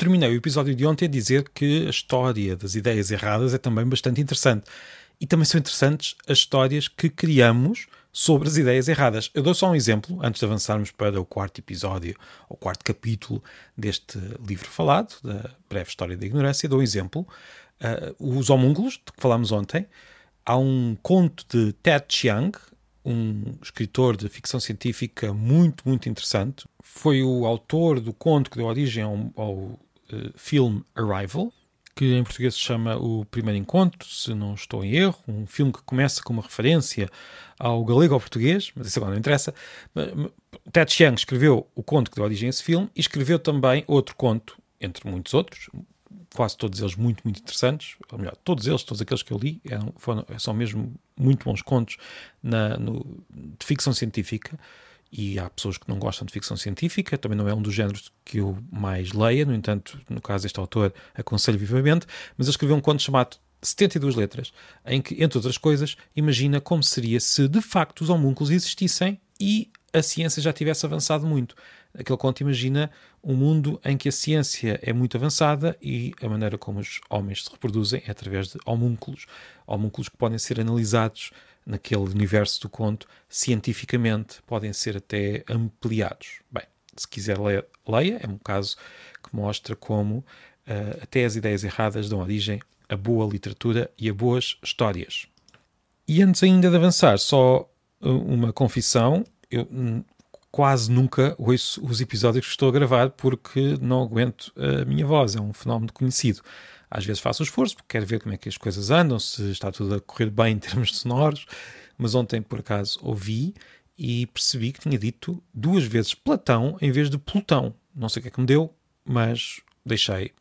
terminei o episódio de ontem a dizer que a história das ideias erradas é também bastante interessante. E também são interessantes as histórias que criamos sobre as ideias erradas. Eu dou só um exemplo, antes de avançarmos para o quarto episódio, ou quarto capítulo deste livro falado, da breve história da ignorância. Dou um exemplo. Os homúnculos, de que falámos ontem. Há um conto de Ted Chiang, um escritor de ficção científica muito, muito interessante. Foi o autor do conto que deu origem ao filme Arrival, que em português se chama O Primeiro Encontro, se não estou em erro. Um filme que começa com uma referência ao galego ao português, mas isso agora não interessa. Ted Chiang escreveu o conto que deu origem a esse filme e escreveu também outro conto, entre muitos outros, quase todos eles muito, muito interessantes. Ou melhor, todos aqueles que eu li, são mesmo muito bons contos de ficção científica. E há pessoas que não gostam de ficção científica, também não é um dos géneros que eu mais leia, no entanto, no caso deste autor, aconselho vivamente, mas ele escreveu um conto chamado 72 letras, em que, entre outras coisas, imagina como seria se de facto os homúnculos existissem e a ciência já tivesse avançado muito. Aquele conto imagina um mundo em que a ciência é muito avançada e a maneira como os homens se reproduzem é através de homúnculos que podem ser analisados naquele universo do conto cientificamente, podem ser até ampliados. Bem, se quiser leia, é um caso que mostra como até as ideias erradas dão origem a boa literatura e a boas histórias. E antes ainda de avançar, só uma confissão: eu quase nunca ouço os episódios que estou a gravar porque não aguento a minha voz, é um fenómeno conhecido. Às vezes faço o esforço porque quero ver como é que as coisas andam, se está tudo a correr bem em termos sonoros, mas ontem por acaso ouvi e percebi que tinha dito 2 vezes Platão em vez de Plutão. Não sei o que é que me deu, mas deixei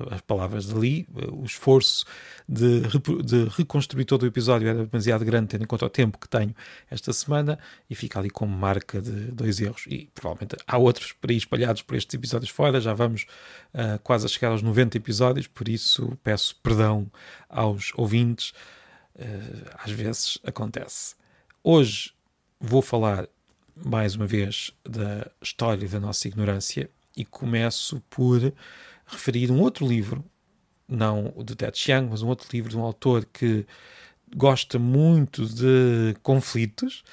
as palavras dali. O esforço de reconstruir todo o episódio era demasiado grande, tendo em conta o tempo que tenho esta semana, e fica ali como marca de 2 erros. E provavelmente há outros por aí espalhados por estes episódios fora. Já vamos quase a chegar aos 90 episódios, por isso peço perdão aos ouvintes. Às vezes acontece. Hoje vou falar mais uma vez da história da nossa ignorância e começo por referir um outro livro, não o de Ted Chiang, mas um outro livro de um autor que gosta muito de conflitos.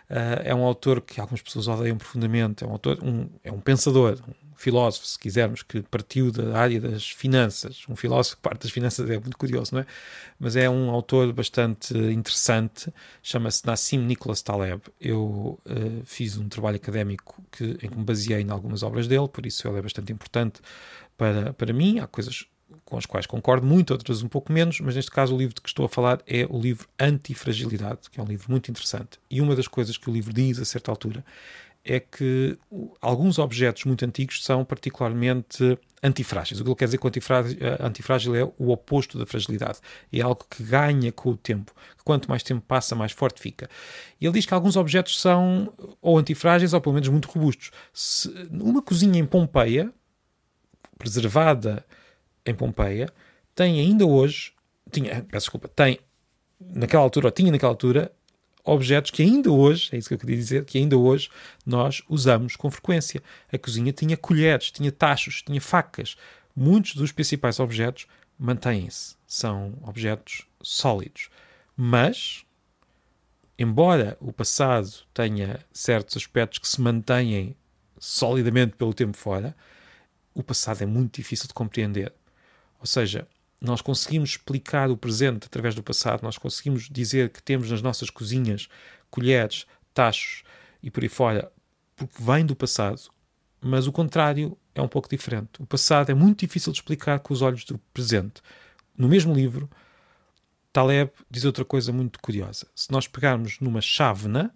É um autor que algumas pessoas odeiam profundamente. É um autor, é um pensador, um filósofo, se quisermos, que partiu da área das finanças. Um filósofo que parte das finanças é muito curioso, não é? Mas é um autor bastante interessante. Chama-se Nassim Nicholas Taleb. Eu fiz um trabalho académico em que me baseei em algumas obras dele, por isso ele é bastante importante para mim. Há coisas com as quais concordo muito, outras um pouco menos, mas neste caso o livro de que estou a falar é o livro Antifragilidade, que é um livro muito interessante. E uma das coisas que o livro diz a certa altura é que alguns objetos muito antigos são particularmente antifrágeis. O que ele quer dizer com antifrágil é o oposto da fragilidade. É algo que ganha com o tempo. Quanto mais tempo passa, mais forte fica. E ele diz que alguns objetos são ou antifrágeis ou pelo menos muito robustos. Uma cozinha em Pompeia, preservada em Pompeia, tem ainda hoje, tinha naquela altura, objetos que ainda hoje, é isso que eu queria dizer, que ainda hoje nós usamos com frequência. A cozinha tinha colheres, tinha tachos, tinha facas. Muitos dos principais objetos mantêm-se. São objetos sólidos. Mas, embora o passado tenha certos aspectos que se mantêm solidamente pelo tempo fora, o passado é muito difícil de compreender. Ou seja, nós conseguimos explicar o presente através do passado, nós conseguimos dizer que temos nas nossas cozinhas colheres, tachos e por aí fora, porque vem do passado, mas o contrário é um pouco diferente. O passado é muito difícil de explicar com os olhos do presente. No mesmo livro, Taleb diz outra coisa muito curiosa. Se nós pegarmos numa chávena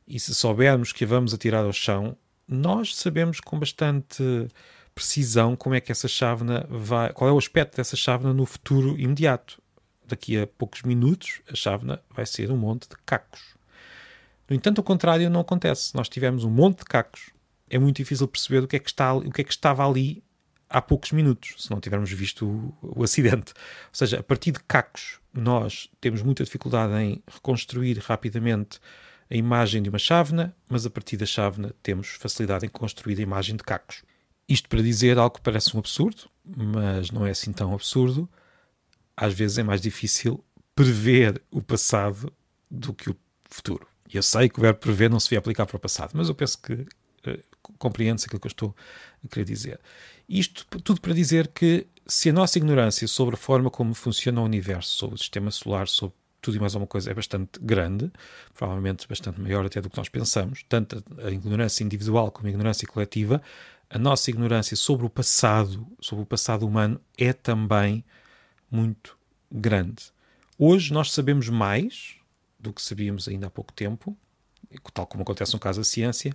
e se soubermos que a vamos atirar ao chão, nós sabemos com bastante precisão como é que essa chávena vai, qual é o aspecto dessa chávena no futuro imediato. Daqui a poucos minutos, a chávena vai ser um monte de cacos. No entanto, o contrário não acontece. Se nós tivermos um monte de cacos, é muito difícil perceber o que é que estava ali há poucos minutos, se não tivermos visto o acidente. Ou seja, a partir de cacos, nós temos muita dificuldade em reconstruir rapidamente a imagem de uma chávena, mas a partir da chávena temos facilidade em construir a imagem de cacos. Isto para dizer algo que parece um absurdo, mas não é assim tão absurdo. Às vezes é mais difícil prever o passado do que o futuro. E eu sei que o verbo prever não se devia aplicar para o passado, mas eu penso que compreende-se aquilo que eu estou a querer dizer. Isto tudo para dizer que se a nossa ignorância sobre a forma como funciona o universo, sobre o sistema solar, sobre tudo e mais alguma coisa é bastante grande, provavelmente bastante maior até do que nós pensamos, tanto a ignorância individual como a ignorância coletiva, a nossa ignorância sobre o passado humano é também muito grande. Hoje nós sabemos mais do que sabíamos ainda há pouco tempo, tal como acontece no caso da ciência,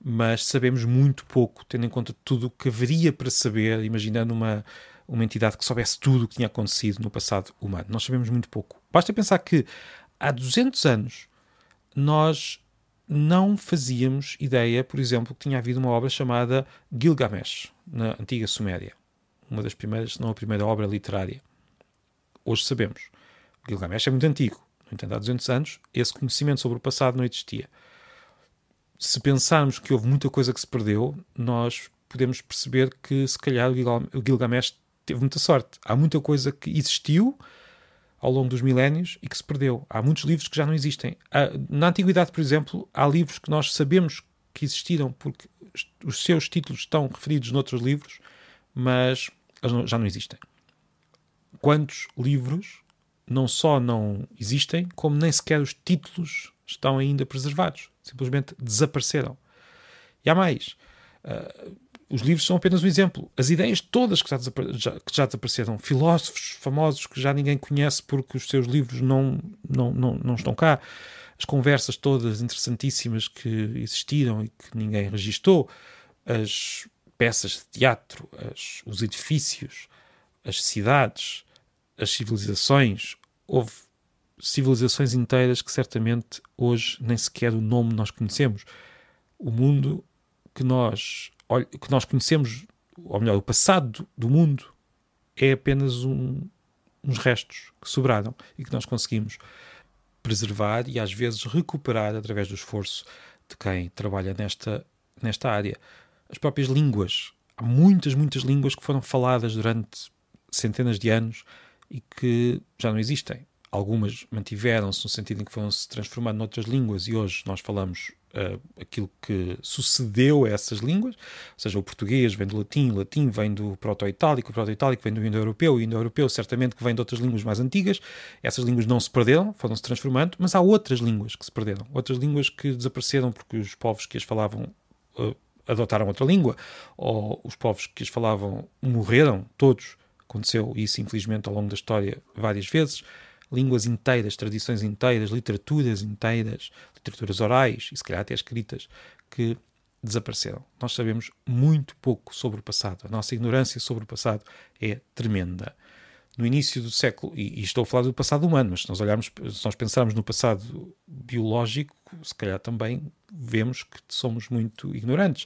mas sabemos muito pouco, tendo em conta tudo o que haveria para saber, imaginando uma entidade que soubesse tudo o que tinha acontecido no passado humano. Nós sabemos muito pouco. Basta pensar que há 200 anos nós não fazíamos ideia, por exemplo, que tinha havido uma obra chamada Gilgamesh, na antiga Suméria. Uma das primeiras, se não a primeira obra literária. Hoje sabemos. Gilgamesh é muito antigo. No entanto, há 200 anos, esse conhecimento sobre o passado não existia. Se pensarmos que houve muita coisa que se perdeu, nós podemos perceber que, se calhar, o Gilgamesh teve muita sorte. Há muita coisa que existiu ao longo dos milénios e que se perdeu. Há muitos livros que já não existem. Na Antiguidade, por exemplo, há livros que nós sabemos que existiram porque os seus títulos estão referidos noutros livros, mas eles já não existem. Quantos livros não só não existem, como nem sequer os títulos estão ainda preservados. Simplesmente desapareceram. E há mais. Os livros são apenas um exemplo. As ideias todas que já desapareceram. Filósofos famosos que já ninguém conhece porque os seus livros não estão cá. As conversas todas interessantíssimas que existiram e que ninguém registou. As peças de teatro, os edifícios, as cidades, as civilizações. Houve civilizações inteiras que certamente hoje nem sequer o nome nós conhecemos. O mundo que nós conhecemos, ou melhor, o passado do mundo é apenas uns restos que sobraram e que nós conseguimos preservar e às vezes recuperar através do esforço de quem trabalha nesta área. As próprias línguas. Há muitas línguas que foram faladas durante centenas de anos e que já não existem. Algumas mantiveram-se no sentido em que foram-se transformando noutras línguas e hoje nós falamos aquilo que sucedeu a essas línguas, ou seja, o português vem do latim, o latim vem do proto-itálico, o proto-itálico vem do indo-europeu, o indo-europeu certamente que vem de outras línguas mais antigas. Essas línguas não se perderam, foram-se transformando, mas há outras línguas que se perderam, outras línguas que desapareceram porque os povos que as falavam adotaram outra língua, ou os povos que as falavam morreram, todos. Aconteceu isso, infelizmente, ao longo da história várias vezes. Línguas inteiras, tradições inteiras, literaturas inteiras, literaturas orais e se calhar até escritas, que desapareceram. Nós sabemos muito pouco sobre o passado. A nossa ignorância sobre o passado é tremenda. No início do século, e estou a falar do passado humano, mas se nós pensarmos no passado biológico, se calhar também vemos que somos muito ignorantes.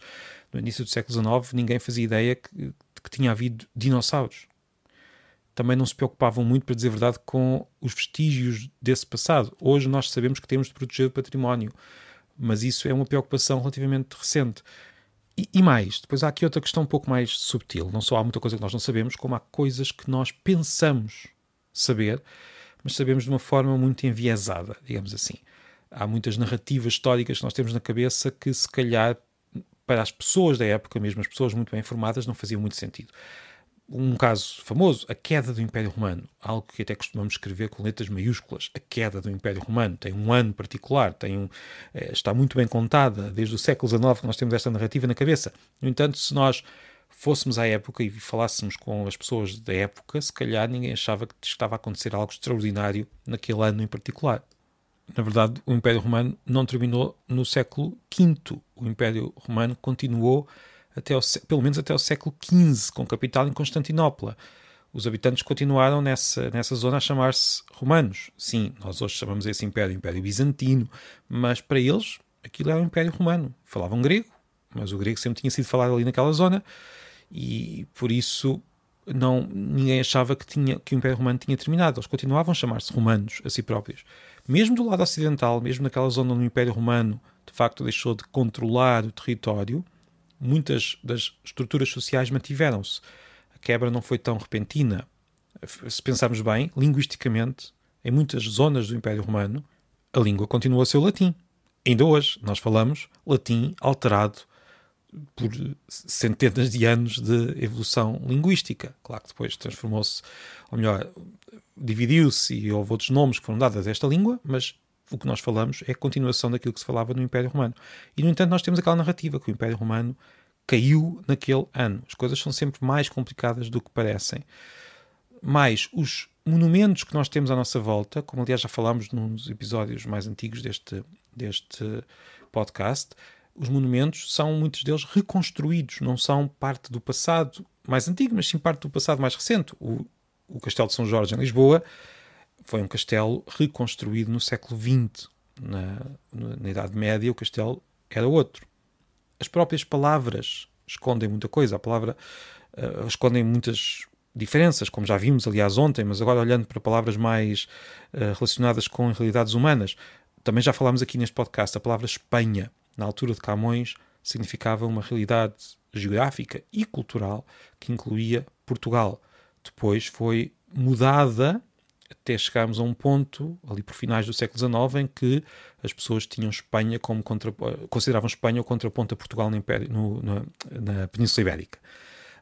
No início do século XIX, ninguém fazia ideia que tinha havido dinossauros. Também não se preocupavam muito, para dizer a verdade, com os vestígios desse passado. Hoje nós sabemos que temos de proteger o património, mas isso é uma preocupação relativamente recente. E mais, depois há aqui outra questão um pouco mais subtil. Não só há muita coisa que nós não sabemos, como há coisas que nós pensamos saber, mas sabemos de uma forma muito enviesada, digamos assim. Há muitas narrativas históricas que nós temos na cabeça que, se calhar, para as pessoas da época, mesmo as pessoas muito bem informadas, não faziam muito sentido. Um caso famoso, a queda do Império Romano, algo que até costumamos escrever com letras maiúsculas. A queda do Império Romano tem um ano particular, está muito bem contada, desde o século XIX que nós temos esta narrativa na cabeça. No entanto, se nós fôssemos à época e falássemos com as pessoas da época, se calhar ninguém achava que estava a acontecer algo extraordinário naquele ano em particular. Na verdade, o Império Romano não terminou no século V. O Império Romano continuou pelo menos até o século XV, com capital em Constantinopla. Os habitantes continuaram nessa zona a chamar-se romanos. Sim, nós hoje chamamos esse Império Bizantino, mas para eles aquilo era o Império Romano. Falavam grego, mas o grego sempre tinha sido falado ali naquela zona e por isso ninguém achava que o Império Romano tinha terminado. Eles continuavam a chamar-se romanos a si próprios. Mesmo do lado ocidental, mesmo naquela zona onde o Império Romano de facto deixou de controlar o território, muitas das estruturas sociais mantiveram-se. A quebra não foi tão repentina. Se pensarmos bem, linguisticamente, em muitas zonas do Império Romano, a língua continua a ser o latim. Ainda hoje nós falamos latim alterado por centenas de anos de evolução linguística. Claro que depois transformou-se, ou melhor, dividiu-se e houve outros nomes que foram dados a esta língua, mas o que nós falamos é a continuação daquilo que se falava no Império Romano. E, no entanto, nós temos aquela narrativa que o Império Romano caiu naquele ano. As coisas são sempre mais complicadas do que parecem. Mas os monumentos que nós temos à nossa volta, como aliás já falámos nos episódios mais antigos deste podcast, os monumentos são, muitos deles, reconstruídos, não são parte do passado mais antigo, mas sim parte do passado mais recente. O Castelo de São Jorge, em Lisboa, foi um castelo reconstruído no século XX. Na Idade Média, o castelo era outro. As próprias palavras escondem muita coisa. A palavra escondem muitas diferenças, como já vimos, aliás, ontem, mas agora olhando para palavras mais relacionadas com realidades humanas. Também já falámos aqui neste podcast, a palavra Espanha, na altura de Camões, significava uma realidade geográfica e cultural que incluía Portugal. Depois foi mudada até chegarmos a um ponto, ali por finais do século XIX, em que as pessoas tinham Espanha como consideravam Espanha o contraponto a Portugal na Península Ibérica.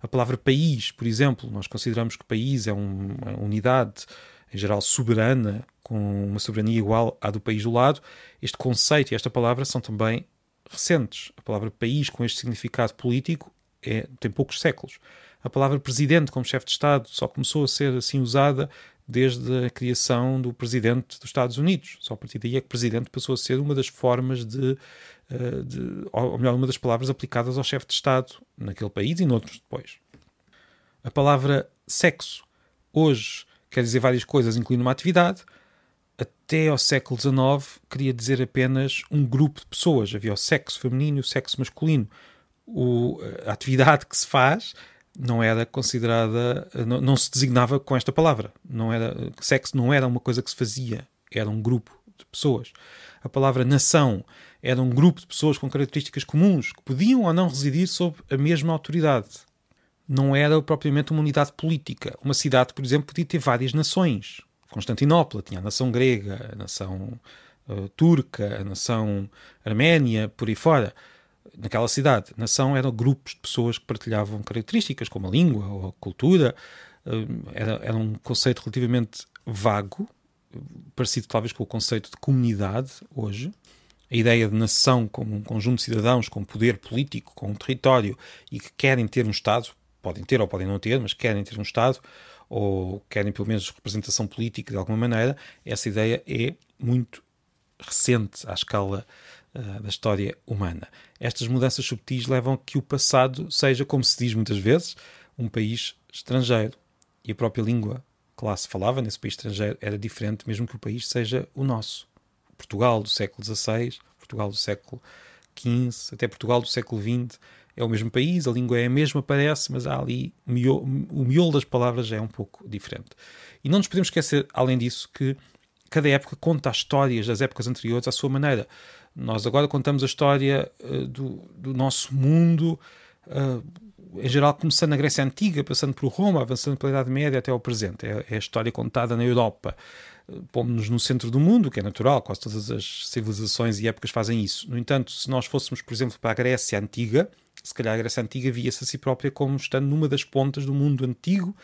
A palavra país, por exemplo, nós consideramos que país é uma unidade, em geral, soberana, com uma soberania igual à do país do lado. Este conceito e esta palavra são também recentes. A palavra país, com este significado político, tem poucos séculos. A palavra presidente, como chefe de Estado, só começou a ser assim usada desde a criação do presidente dos Estados Unidos. Só a partir daí é que presidente passou a ser uma das formas ou melhor, uma das palavras aplicadas ao chefe de Estado naquele país e noutros depois. A palavra sexo hoje quer dizer várias coisas, incluindo uma atividade. Até ao século XIX queria dizer apenas um grupo de pessoas. Havia o sexo feminino e o sexo masculino. A atividade que se faz não era considerada, não se designava com esta palavra. Sexo não era uma coisa que se fazia, era um grupo de pessoas. A palavra nação era um grupo de pessoas com características comuns, que podiam ou não residir sob a mesma autoridade. Não era propriamente uma unidade política. Uma cidade, por exemplo, podia ter várias nações. Constantinopla tinha a nação grega, a nação turca, a nação arménia, por aí fora. Naquela cidade, nação eram grupos de pessoas que partilhavam características como a língua ou a cultura. Era um conceito relativamente vago, parecido talvez com o conceito de comunidade hoje. A ideia de nação como um conjunto de cidadãos com poder político, com um território e que querem ter um Estado, podem ter ou podem não ter, mas querem ter um Estado, ou querem pelo menos representação política de alguma maneira. Essa ideia é muito recente à escala da história humana. Estas mudanças subtis levam a que o passado seja, como se diz muitas vezes, um país estrangeiro. E a própria língua que lá se falava nesse país estrangeiro era diferente, mesmo que o país seja o nosso. Portugal do século XVI, Portugal do século XV, até Portugal do século XX é o mesmo país, a língua é a mesma, parece, mas há ali o miolo das palavras já é um pouco diferente. E não nos podemos esquecer, além disso, que cada época conta as histórias das épocas anteriores à sua maneira. Nós agora contamos a história do nosso mundo, em geral começando na Grécia Antiga, passando por Roma, avançando pela Idade Média até ao presente. É a história contada na Europa. Pomos-nos no centro do mundo, que é natural, quase todas as civilizações e épocas fazem isso. No entanto, se nós fôssemos, por exemplo, para a Grécia Antiga, se calhar a Grécia Antiga via-se a si própria como estando numa das pontas do mundo antigo,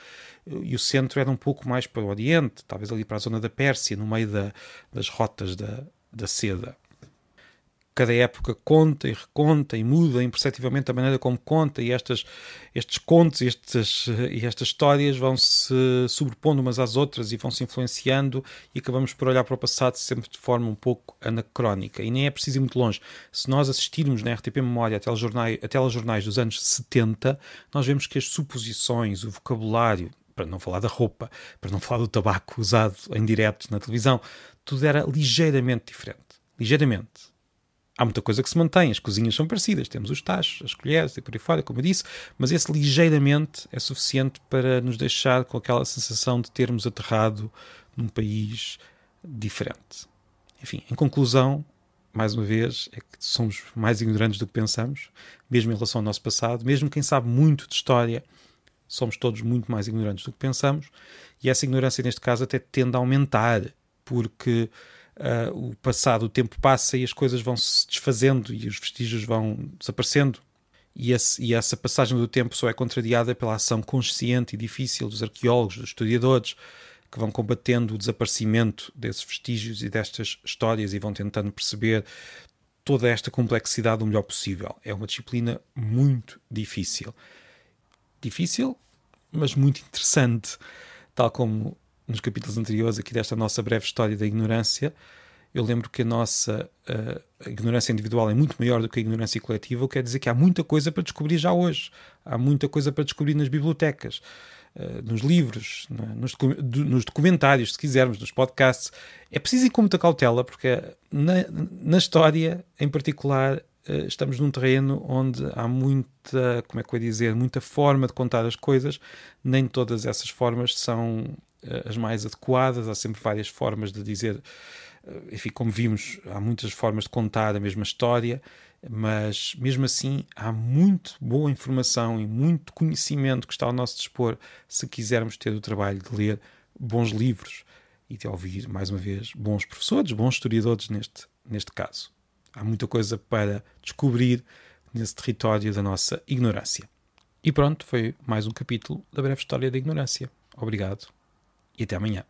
e o centro era um pouco mais para o Oriente, talvez ali para a zona da Pérsia, no meio das rotas da seda. Cada época conta e reconta e muda imperceptivelmente a maneira como conta, e estes contos e estas histórias vão-se sobrepondo umas às outras e vão-se influenciando, e acabamos por olhar para o passado sempre de forma um pouco anacrónica. E nem é preciso ir muito longe. Se nós assistirmos na RTP Memória a telejornais dos anos 70, nós vemos que as suposições, o vocabulário, para não falar da roupa, para não falar do tabaco usado em direto na televisão, tudo era ligeiramente diferente. Ligeiramente. Há muita coisa que se mantém, as cozinhas são parecidas, temos os tachos, as colheres e por aí fora, como eu disse, mas esse ligeiramente é suficiente para nos deixar com aquela sensação de termos aterrado num país diferente. Enfim, em conclusão, mais uma vez, é que somos mais ignorantes do que pensamos, mesmo em relação ao nosso passado. Mesmo quem sabe muito de história, somos todos muito mais ignorantes do que pensamos, e essa ignorância, neste caso, até tende a aumentar, porque o passado, o tempo passa e as coisas vão se desfazendo e os vestígios vão desaparecendo. E essa passagem do tempo só é contrariada pela ação consciente e difícil dos arqueólogos, dos historiadores, que vão combatendo o desaparecimento desses vestígios e destas histórias e vão tentando perceber toda esta complexidade o melhor possível. É uma disciplina muito difícil. Difícil, mas muito interessante. Tal como nos capítulos anteriores aqui desta nossa breve história da ignorância, eu lembro que a nossa a ignorância individual é muito maior do que a ignorância coletiva, o que quer dizer que há muita coisa para descobrir já hoje. Há muita coisa para descobrir nas bibliotecas, nos livros, nos documentários, se quisermos, nos podcasts. É preciso ir com muita cautela, porque na história, em particular, estamos num terreno onde há muita, como é que eu ia dizer, muita forma de contar as coisas. Nem todas essas formas são as mais adequadas. Há sempre várias formas de dizer. Enfim, como vimos, há muitas formas de contar a mesma história, mas mesmo assim há muito boa informação e muito conhecimento que está ao nosso dispor se quisermos ter o trabalho de ler bons livros e de ouvir, mais uma vez, bons professores, bons historiadores neste caso. Há muita coisa para descobrir nesse território da nossa ignorância. E pronto, foi mais um capítulo da breve história da ignorância. Obrigado e até amanhã.